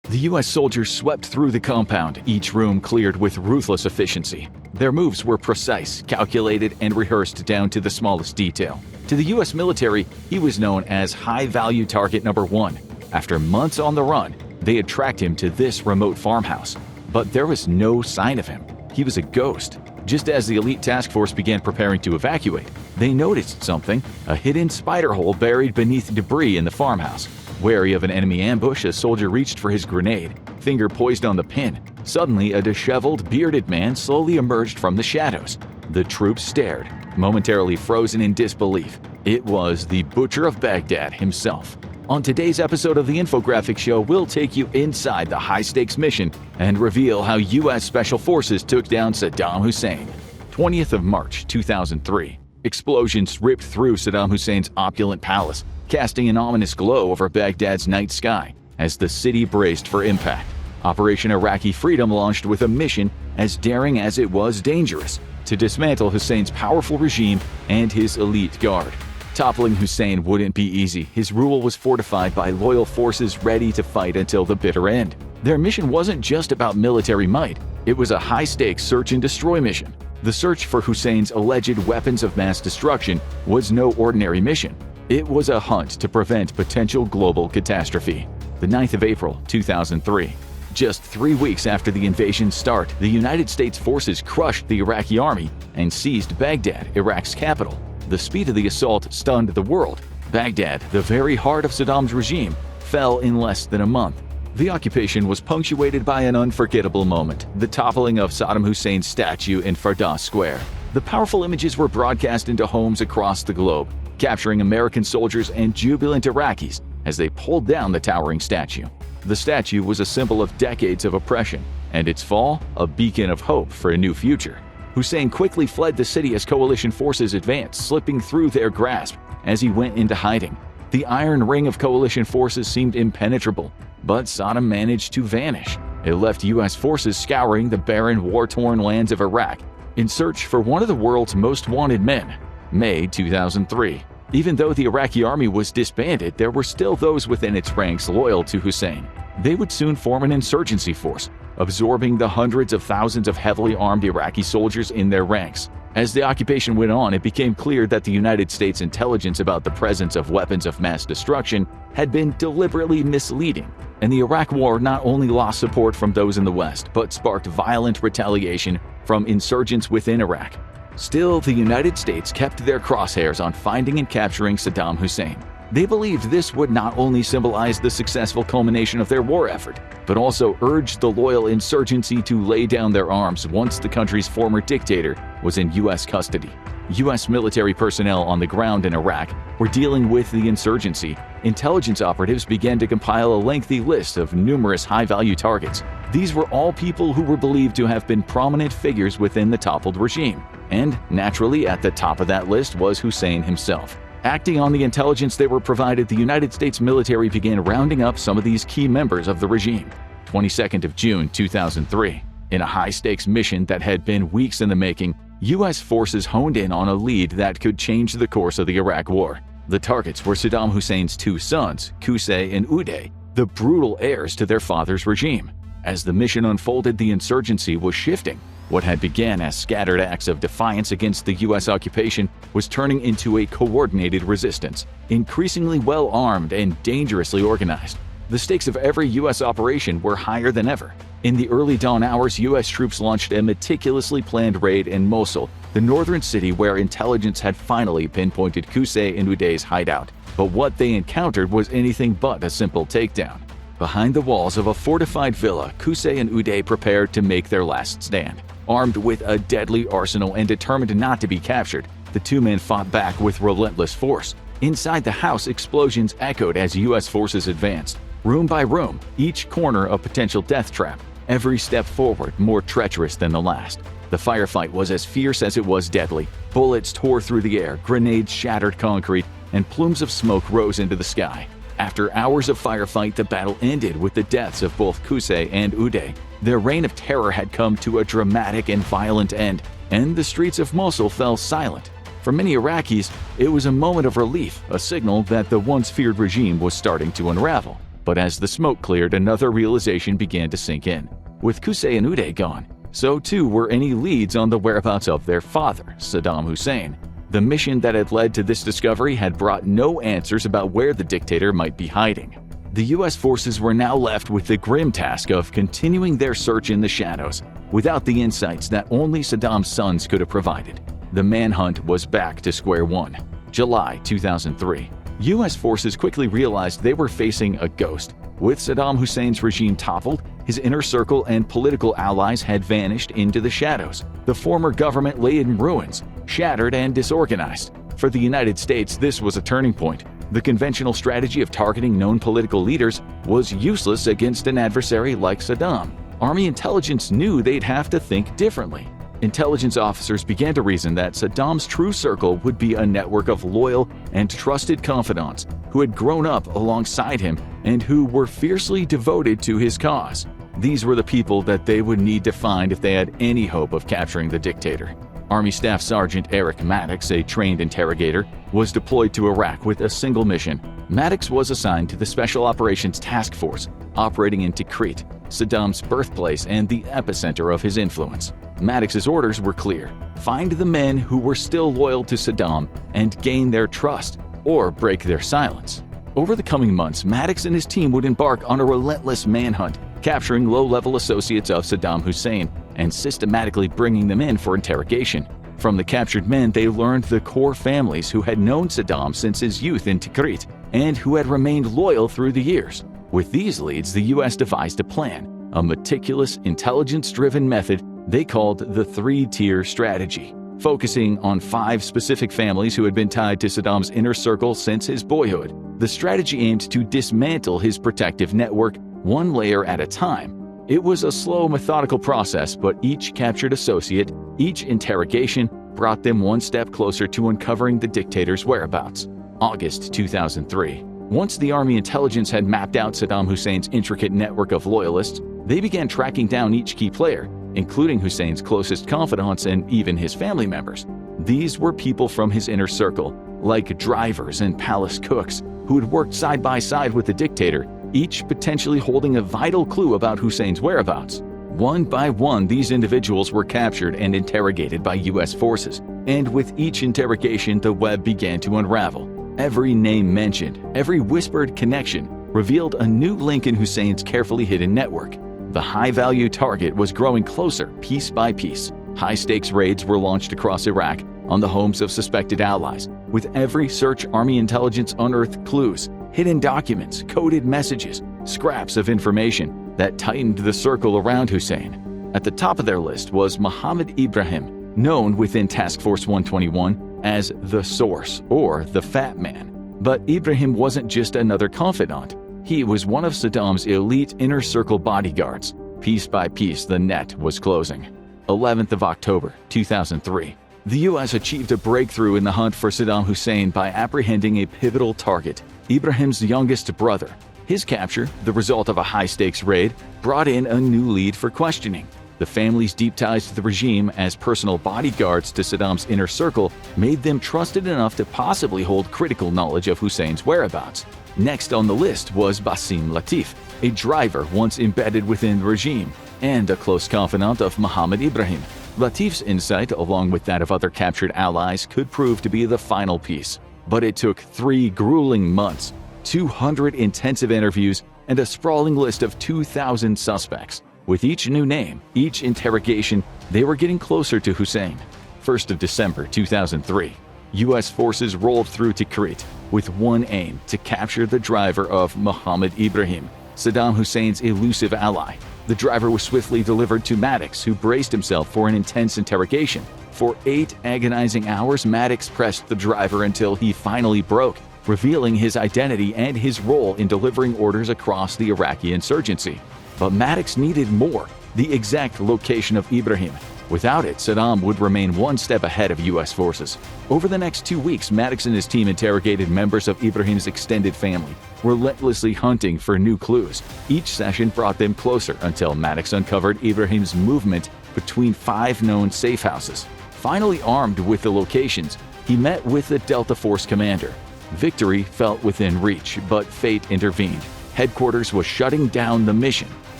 The U.S. soldiers swept through the compound, each room cleared with ruthless efficiency. Their moves were precise, calculated, and rehearsed down to the smallest detail. To the U.S. military, he was known as high-value target number 1. After months on the run, they had tracked him to this remote farmhouse. But there was no sign of him. He was a ghost. Just as the elite task force began preparing to evacuate, they noticed something, a hidden spider hole buried beneath debris in the farmhouse. Wary of an enemy ambush, a soldier reached for his grenade, finger poised on the pin. Suddenly, a disheveled, bearded man slowly emerged from the shadows. The troops stared, momentarily frozen in disbelief. It was the Butcher of Baghdad himself. On today's episode of the Infographic Show, we'll take you inside the high-stakes mission and reveal how U.S. Special Forces took down Saddam Hussein. 20th of March, 2003. Explosions ripped through Saddam Hussein's opulent palace, casting an ominous glow over Baghdad's night sky as the city braced for impact. Operation Iraqi Freedom launched with a mission as daring as it was dangerous: to dismantle Hussein's powerful regime and his elite guard. Toppling Hussein wouldn't be easy. His rule was fortified by loyal forces ready to fight until the bitter end. Their mission wasn't just about military might. It was a high-stakes search and destroy mission. The search for Hussein's alleged weapons of mass destruction was no ordinary mission. It was a hunt to prevent potential global catastrophe. The 9th of April, 2003. Just 3 weeks after the invasion's start, the United States forces crushed the Iraqi army and seized Baghdad, Iraq's capital. The speed of the assault stunned the world. Baghdad, the very heart of Saddam's regime, fell in less than a month. The occupation was punctuated by an unforgettable moment: the toppling of Saddam Hussein's statue in Fardas Square. The powerful images were broadcast into homes across the globe, capturing American soldiers and jubilant Iraqis as they pulled down the towering statue. The statue was a symbol of decades of oppression, and its fall, a beacon of hope for a new future. Hussein quickly fled the city as coalition forces advanced, slipping through their grasp as he went into hiding. The iron ring of coalition forces seemed impenetrable, but Saddam managed to vanish. It left U.S. forces scouring the barren, war-torn lands of Iraq in search for one of the world's most wanted men. May 2003. Even though the Iraqi army was disbanded, there were still those within its ranks loyal to Hussein. They would soon form an insurgency force, absorbing the hundreds of thousands of heavily armed Iraqi soldiers in their ranks. As the occupation went on, it became clear that the United States intelligence about the presence of weapons of mass destruction had been deliberately misleading, and the Iraq War not only lost support from those in the West, but sparked violent retaliation from insurgents within Iraq. Still, the United States kept their crosshairs on finding and capturing Saddam Hussein. They believed this would not only symbolize the successful culmination of their war effort, but also urged the loyal insurgency to lay down their arms once the country's former dictator was in U.S. custody. U.S. military personnel on the ground in Iraq were dealing with the insurgency. Intelligence operatives began to compile a lengthy list of numerous high-value targets. These were all people who were believed to have been prominent figures within the toppled regime. And, naturally, at the top of that list was Hussein himself. Acting on the intelligence they were provided, the United States military began rounding up some of these key members of the regime. 22nd of June 2003. In a high-stakes mission that had been weeks in the making, U.S. forces honed in on a lead that could change the course of the Iraq War. The targets were Saddam Hussein's two sons, Qusay and Uday, the brutal heirs to their father's regime. As the mission unfolded, the insurgency was shifting. What had began as scattered acts of defiance against the U.S. occupation was turning into a coordinated resistance, increasingly well-armed and dangerously organized. The stakes of every U.S. operation were higher than ever. In the early dawn hours, U.S. troops launched a meticulously planned raid in Mosul, the northern city where intelligence had finally pinpointed Qusay and Uday's hideout. But what they encountered was anything but a simple takedown. Behind the walls of a fortified villa, Qusay and Uday prepared to make their last stand. Armed with a deadly arsenal and determined not to be captured, the two men fought back with relentless force. Inside the house, explosions echoed as U.S. forces advanced. Room by room, each corner a potential death trap, every step forward more treacherous than the last. The firefight was as fierce as it was deadly. Bullets tore through the air, grenades shattered concrete, and plumes of smoke rose into the sky. After hours of firefight, the battle ended with the deaths of both Qusay and Uday. Their reign of terror had come to a dramatic and violent end, and the streets of Mosul fell silent. For many Iraqis, it was a moment of relief, a signal that the once feared regime was starting to unravel. But as the smoke cleared, another realization began to sink in. With Qusay and Uday gone, so too were any leads on the whereabouts of their father, Saddam Hussein. The mission that had led to this discovery had brought no answers about where the dictator might be hiding. The U.S. forces were now left with the grim task of continuing their search in the shadows, without the insights that only Saddam's sons could have provided. The manhunt was back to square one. July 2003. U.S. forces quickly realized they were facing a ghost. With Saddam Hussein's regime toppled, his inner circle and political allies had vanished into the shadows. The former government lay in ruins, shattered and disorganized. For the United States, this was a turning point. The conventional strategy of targeting known political leaders was useless against an adversary like Saddam. Army intelligence knew they'd have to think differently. Intelligence officers began to reason that Saddam's true circle would be a network of loyal and trusted confidants who had grown up alongside him and who were fiercely devoted to his cause. These were the people that they would need to find if they had any hope of capturing the dictator. Army Staff Sergeant Eric Maddox, a trained interrogator, was deployed to Iraq with a single mission. Maddox was assigned to the Special Operations Task Force, operating in Tikrit, Saddam's birthplace and the epicenter of his influence. Maddox's orders were clear: find the men who were still loyal to Saddam and gain their trust, or break their silence. Over the coming months, Maddox and his team would embark on a relentless manhunt, capturing low-level associates of Saddam Hussein and systematically bringing them in for interrogation. From the captured men, they learned the core families who had known Saddam since his youth in Tikrit and who had remained loyal through the years. With these leads, the U.S. devised a plan, a meticulous, intelligence-driven method they called the three-tier strategy, focusing on 5 specific families who had been tied to Saddam's inner circle since his boyhood. The strategy aimed to dismantle his protective network one layer at a time. It was a slow, methodical process, but each captured associate, each interrogation, brought them one step closer to uncovering the dictator's whereabouts. August 2003. Once the Army intelligence had mapped out Saddam Hussein's intricate network of loyalists, they began tracking down each key player, including Hussein's closest confidants and even his family members. These were people from his inner circle, like drivers and palace cooks, who had worked side by side with the dictator, each potentially holding a vital clue about Hussein's whereabouts. One by one, these individuals were captured and interrogated by U.S. forces, and with each interrogation, the web began to unravel. Every name mentioned, every whispered connection, revealed a new link in Hussein's carefully hidden network. The high-value target was growing closer, piece by piece. High-stakes raids were launched across Iraq on the homes of suspected allies. With every search, Army intelligence unearthed clues, hidden documents, coded messages, scraps of information that tightened the circle around Hussein. At the top of their list was Mohammed Ibrahim, known within Task Force 121 as the Source or the Fat Man. But Ibrahim wasn't just another confidant. He was one of Saddam's elite inner circle bodyguards. Piece by piece, the net was closing. 11th of October, 2003. The U.S. achieved a breakthrough in the hunt for Saddam Hussein by apprehending a pivotal target, Ibrahim's youngest brother. His capture, the result of a high-stakes raid, brought in a new lead for questioning. The family's deep ties to the regime as personal bodyguards to Saddam's inner circle made them trusted enough to possibly hold critical knowledge of Hussein's whereabouts. Next on the list was Basim Latif, a driver once embedded within the regime, and a close confidant of Mohammed Ibrahim. Latif's insight, along with that of other captured allies, could prove to be the final piece. But it took 3 grueling months, 200 intensive interviews, and a sprawling list of 2,000 suspects. With each new name, each interrogation, they were getting closer to Hussein. 1st of December 2003. U.S. forces rolled through Tikrit with one aim: to capture the driver of Mohammed Ibrahim, Saddam Hussein's elusive ally. The driver was swiftly delivered to Maddox, who braced himself for an intense interrogation. For 8 agonizing hours, Maddox pressed the driver until he finally broke, revealing his identity and his role in delivering orders across the Iraqi insurgency. But Maddox needed more: the exact location of Ibrahim. Without it, Saddam would remain one step ahead of U.S. forces. Over the next 2 weeks, Maddox and his team interrogated members of Ibrahim's extended family, relentlessly hunting for new clues. Each session brought them closer until Maddox uncovered Ibrahim's movement between 5 known safe houses. Finally armed with the locations, he met with the Delta Force commander. Victory felt within reach, but fate intervened. Headquarters was shutting down the mission.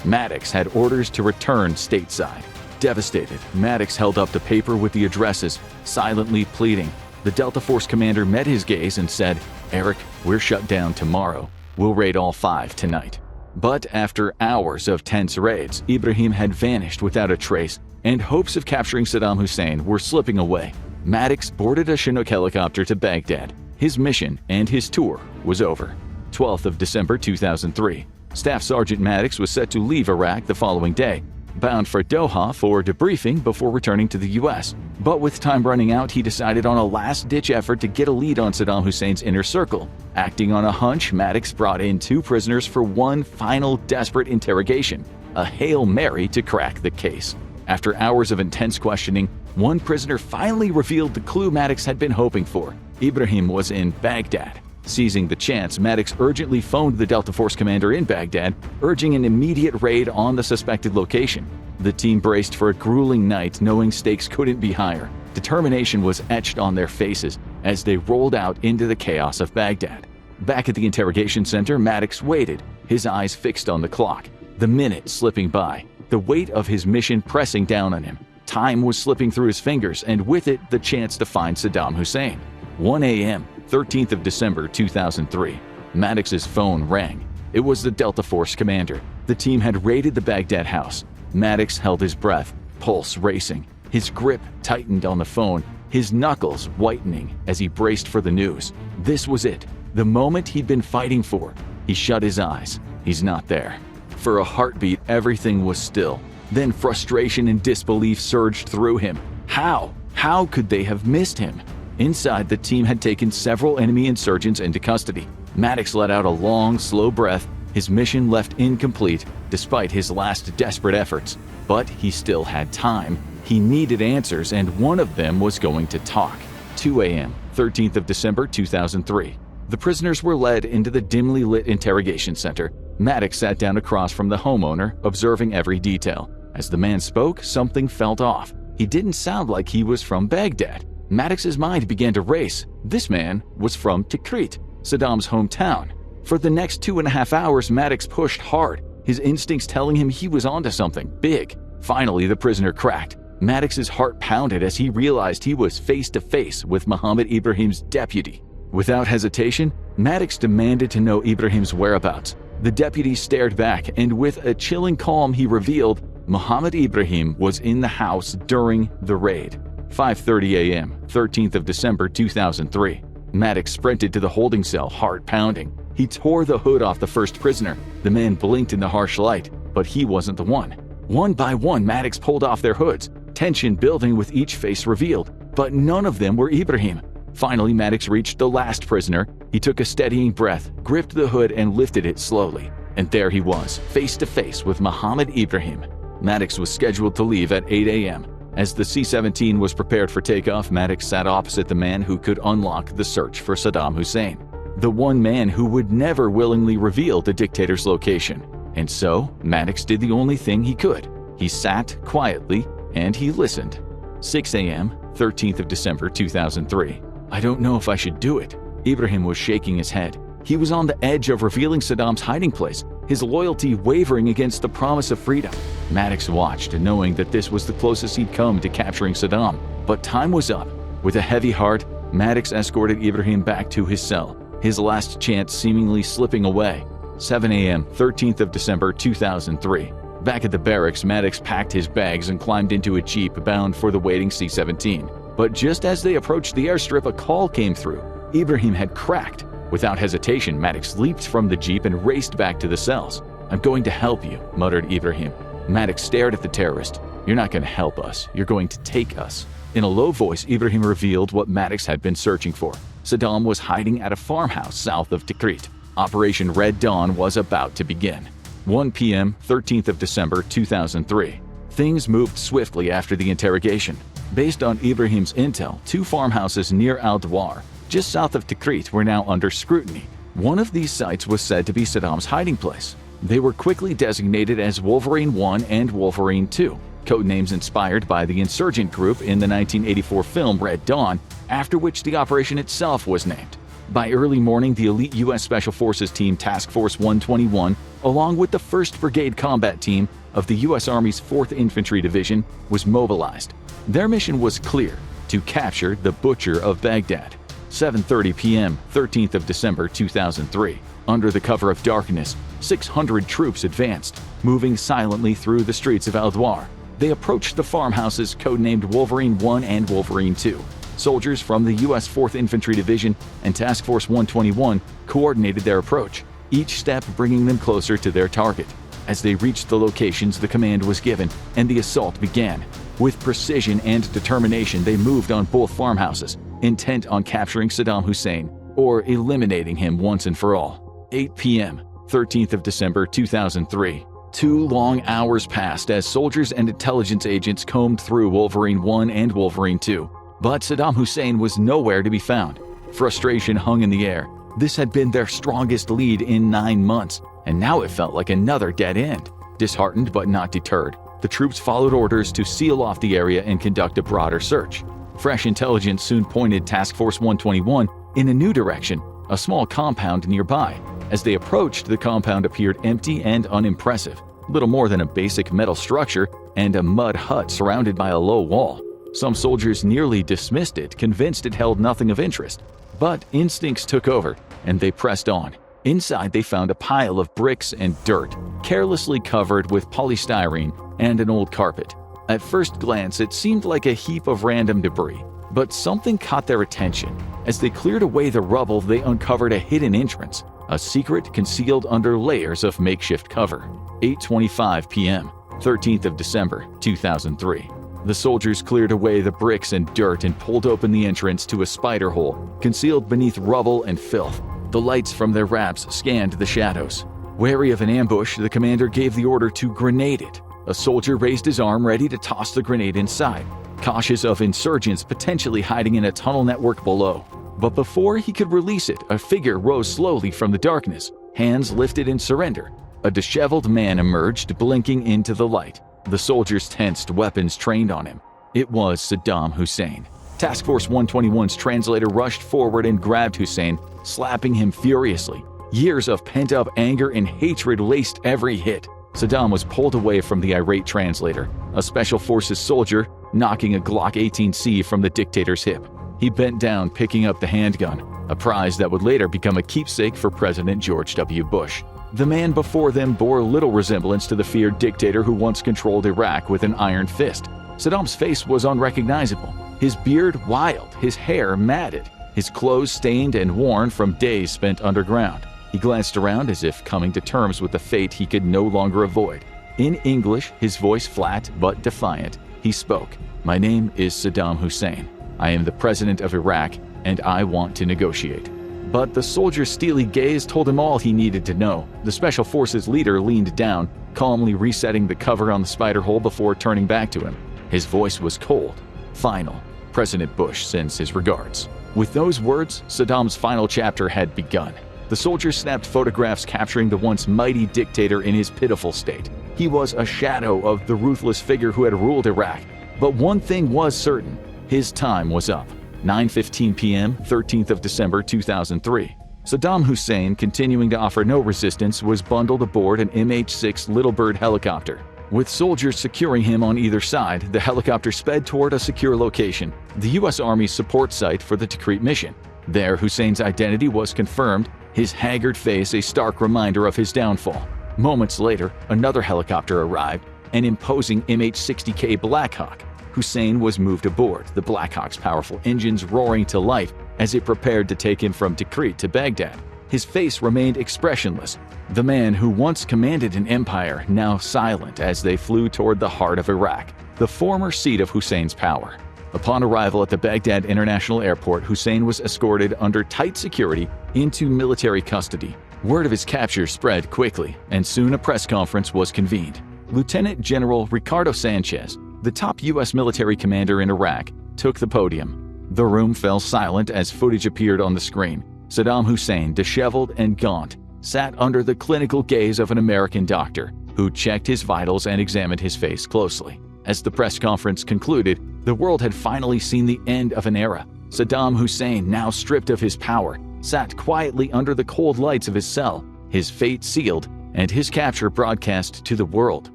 Maddox had orders to return stateside. Devastated, Maddox held up the paper with the addresses, silently pleading. The Delta Force commander met his gaze and said, "Eric, we're shut down tomorrow. We'll raid all 5 tonight." But after hours of tense raids, Ibrahim had vanished without a trace, and hopes of capturing Saddam Hussein were slipping away. Maddox boarded a Chinook helicopter to Baghdad. His mission and his tour was over. 12th of December 2003. Staff Sergeant Maddox was set to leave Iraq the following day, bound for Doha for debriefing before returning to the U.S. But with time running out, he decided on a last-ditch effort to get a lead on Saddam Hussein's inner circle. Acting on a hunch, Maddox brought in 2 prisoners for one final desperate interrogation, a Hail Mary to crack the case. After hours of intense questioning, one prisoner finally revealed the clue Maddox had been hoping for. Ibrahim was in Baghdad. Seizing the chance, Maddox urgently phoned the Delta Force commander in Baghdad, urging an immediate raid on the suspected location. The team braced for a grueling night, knowing stakes couldn't be higher. Determination was etched on their faces as they rolled out into the chaos of Baghdad. Back at the interrogation center, Maddox waited, his eyes fixed on the clock. The minutes slipping by, the weight of his mission pressing down on him. Time was slipping through his fingers, and with it, the chance to find Saddam Hussein. 1 a.m., 13th of December 2003. Maddox's phone rang. It was the Delta Force commander. The team had raided the Baghdad house. Maddox held his breath, pulse racing. His grip tightened on the phone, his knuckles whitening as he braced for the news. This was it, the moment he'd been fighting for. He shut his eyes. He's not there. For a heartbeat, everything was still. Then frustration and disbelief surged through him. How? How could they have missed him? Inside, the team had taken several enemy insurgents into custody. Maddox let out a long, slow breath, his mission left incomplete despite his last desperate efforts. But he still had time. He needed answers, and one of them was going to talk. 2 a.m., 13th of December 2003. The prisoners were led into the dimly lit interrogation center. Maddox sat down across from the homeowner, observing every detail. As the man spoke, something felt off. He didn't sound like he was from Baghdad. Maddox's mind began to race. This man was from Tikrit, Saddam's hometown. For the next 2.5 hours, Maddox pushed hard, his instincts telling him he was onto something big. Finally, the prisoner cracked. Maddox's heart pounded as he realized he was face to face with Mohammed Ibrahim's deputy. Without hesitation, Maddox demanded to know Ibrahim's whereabouts. The deputy stared back, and with a chilling calm he revealed Mohammed Ibrahim was in the house during the raid. 5:30 a.m., 13th of December 2003. Maddox sprinted to the holding cell, heart pounding. He tore the hood off the first prisoner. The man blinked in the harsh light, but he wasn't the one. One by one, Maddox pulled off their hoods, tension building with each face revealed, but none of them were Ibrahim. Finally, Maddox reached the last prisoner. He took a steadying breath, gripped the hood, and lifted it slowly. And there he was, face to face with Mohammed Ibrahim. Maddox was scheduled to leave at 8 a.m. As the C-17 was prepared for takeoff, Maddox sat opposite the man who could unlock the search for Saddam Hussein. The one man who would never willingly reveal the dictator's location. And so, Maddox did the only thing he could. He sat quietly and he listened. 6 a.m., 13th of December 2003. I don't know if I should do it. Ibrahim was shaking his head. He was on the edge of revealing Saddam's hiding place, his loyalty wavering against the promise of freedom. Maddox watched, knowing that this was the closest he'd come to capturing Saddam. But time was up. With a heavy heart, Maddox escorted Ibrahim back to his cell, his last chance seemingly slipping away. 7 a.m., 13th of December 2003. Back at the barracks, Maddox packed his bags and climbed into a jeep bound for the waiting C-17. But just as they approached the airstrip, a call came through. Ibrahim had cracked. Without hesitation, Maddox leaped from the jeep and raced back to the cells. I'm going to help you, muttered Ibrahim. Maddox stared at the terrorist. You're not going to help us. You're going to take us. In a low voice, Ibrahim revealed what Maddox had been searching for. Saddam was hiding at a farmhouse south of Tikrit. Operation Red Dawn was about to begin. 1 p.m., 13th of December 2003. Things moved swiftly after the interrogation. Based on Ibrahim's intel, 2 farmhouses near Al-Dawar, just south of Tikrit, were now under scrutiny. One of these sites was said to be Saddam's hiding place. They were quickly designated as Wolverine 1 and Wolverine 2, codenames inspired by the insurgent group in the 1984 film Red Dawn, after which the operation itself was named. By early morning, the elite U.S. Special Forces Team Task Force 121, along with the 1st Brigade Combat Team of the U.S. Army's 4th Infantry Division, was mobilized. Their mission was clear: to capture the Butcher of Baghdad. 7:30 p.m., 13th of December 2003. Under the cover of darkness, 600 troops advanced, moving silently through the streets of Al-Dwar. They approached the farmhouses codenamed Wolverine 1 and Wolverine 2. Soldiers from the U.S. 4th Infantry Division and Task Force 121 coordinated their approach, each step bringing them closer to their target. As they reached the locations, the command was given, and the assault began. With precision and determination, they moved on both farmhouses, intent on capturing Saddam Hussein or eliminating him once and for all. 8 p.m., 13th of December 2003. 2 long hours passed as soldiers and intelligence agents combed through Wolverine 1 and Wolverine 2. But Saddam Hussein was nowhere to be found. Frustration hung in the air. This had been their strongest lead in 9 months, and now it felt like another dead end. Disheartened but not deterred, the troops followed orders to seal off the area and conduct a broader search. Fresh intelligence soon pointed Task Force 121 in a new direction, a small compound nearby. As they approached, the compound appeared empty and unimpressive, little more than a basic metal structure and a mud hut surrounded by a low wall. Some soldiers nearly dismissed it, convinced it held nothing of interest. But instincts took over, and they pressed on. Inside, they found a pile of bricks and dirt, carelessly covered with polystyrene and an old carpet. At first glance, it seemed like a heap of random debris, but something caught their attention. As they cleared away the rubble, they uncovered a hidden entrance, a secret concealed under layers of makeshift cover. 8:25 p.m., 13th of December 2003. The soldiers cleared away the bricks and dirt and pulled open the entrance to a spider hole, concealed beneath rubble and filth. The lights from their wraps scanned the shadows. Wary of an ambush, the commander gave the order to grenade it. A soldier raised his arm ready to toss the grenade inside, cautious of insurgents potentially hiding in a tunnel network below. But before he could release it, a figure rose slowly from the darkness, hands lifted in surrender. A disheveled man emerged, blinking into the light. The soldiers tensed, weapons trained on him. It was Saddam Hussein. Task Force 121's translator rushed forward and grabbed Hussein, slapping him furiously. Years of pent-up anger and hatred laced every hit. Saddam was pulled away from the irate translator, a Special Forces soldier, knocking a Glock 18C from the dictator's hip. He bent down, picking up the handgun, a prize that would later become a keepsake for President George W. Bush. The man before them bore little resemblance to the feared dictator who once controlled Iraq with an iron fist. Saddam's face was unrecognizable, his beard wild, his hair matted, his clothes stained and worn from days spent underground. He glanced around as if coming to terms with the fate he could no longer avoid. In English, his voice flat but defiant, he spoke. "My name is Saddam Hussein. I am the president of Iraq, and I want to negotiate." But the soldier's steely gaze told him all he needed to know. The Special Forces leader leaned down, calmly resetting the cover on the spider hole before turning back to him. His voice was cold, final. "President Bush sends his regards." With those words, Saddam's final chapter had begun. The soldier snapped photographs capturing the once mighty dictator in his pitiful state. He was a shadow of the ruthless figure who had ruled Iraq. But one thing was certain: his time was up. 9:15 p.m., 13th of December 2003. Saddam Hussein, continuing to offer no resistance, was bundled aboard an MH-6 Little Bird helicopter. With soldiers securing him on either side, the helicopter sped toward a secure location, the U.S. Army's support site for the Tikrit mission. There, Hussein's identity was confirmed, his haggard face a stark reminder of his downfall. Moments later, another helicopter arrived, an imposing MH-60K Black Hawk. Hussein was moved aboard, the Black Hawk's powerful engines roaring to life as it prepared to take him from Tikrit to Baghdad. His face remained expressionless. The man who once commanded an empire, now silent as they flew toward the heart of Iraq, the former seat of Hussein's power. Upon arrival at the Baghdad International Airport, Hussein was escorted under tight security into military custody. Word of his capture spread quickly, and soon a press conference was convened. Lieutenant General Ricardo Sanchez, the top U.S. military commander in Iraq, took the podium. The room fell silent as footage appeared on the screen. Saddam Hussein, disheveled and gaunt, sat under the clinical gaze of an American doctor who checked his vitals and examined his face closely. As the press conference concluded, the world had finally seen the end of an era. Saddam Hussein, now stripped of his power, sat quietly under the cold lights of his cell, his fate sealed, and his capture broadcast to the world.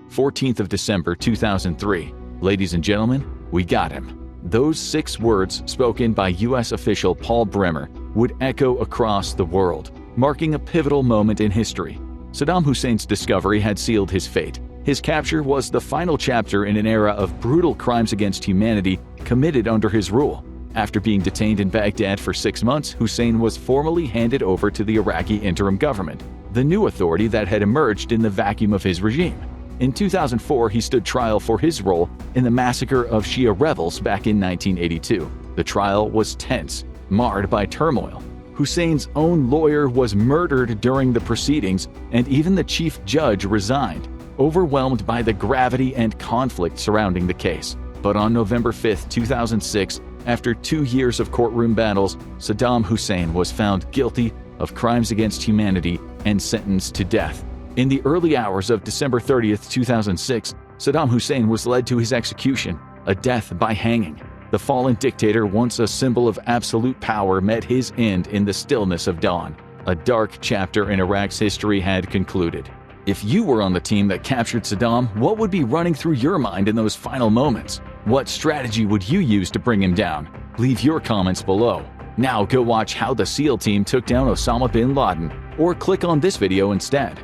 14th of December 2003. Ladies and gentlemen, we got him. Those 6 words spoken by U.S. official Paul Bremer would echo across the world, marking a pivotal moment in history. Saddam Hussein's discovery had sealed his fate. His capture was the final chapter in an era of brutal crimes against humanity committed under his rule. After being detained in Baghdad for 6 months, Hussein was formally handed over to the Iraqi interim government, the new authority that had emerged in the vacuum of his regime. In 2004, he stood trial for his role in the massacre of Shia rebels back in 1982. The trial was tense, marred by turmoil. Hussein's own lawyer was murdered during the proceedings, and even the chief judge resigned, overwhelmed by the gravity and conflict surrounding the case. But on November 5, 2006, after 2 years of courtroom battles, Saddam Hussein was found guilty of crimes against humanity and sentenced to death. In the early hours of December 30, 2006, Saddam Hussein was led to his execution, a death by hanging. The fallen dictator, once a symbol of absolute power, met his end in the stillness of dawn. A dark chapter in Iraq's history had concluded. If you were on the team that captured Saddam, what would be running through your mind in those final moments? What strategy would you use to bring him down? Leave your comments below. Now go watch how the SEAL team took down Osama bin Laden, or click on this video instead.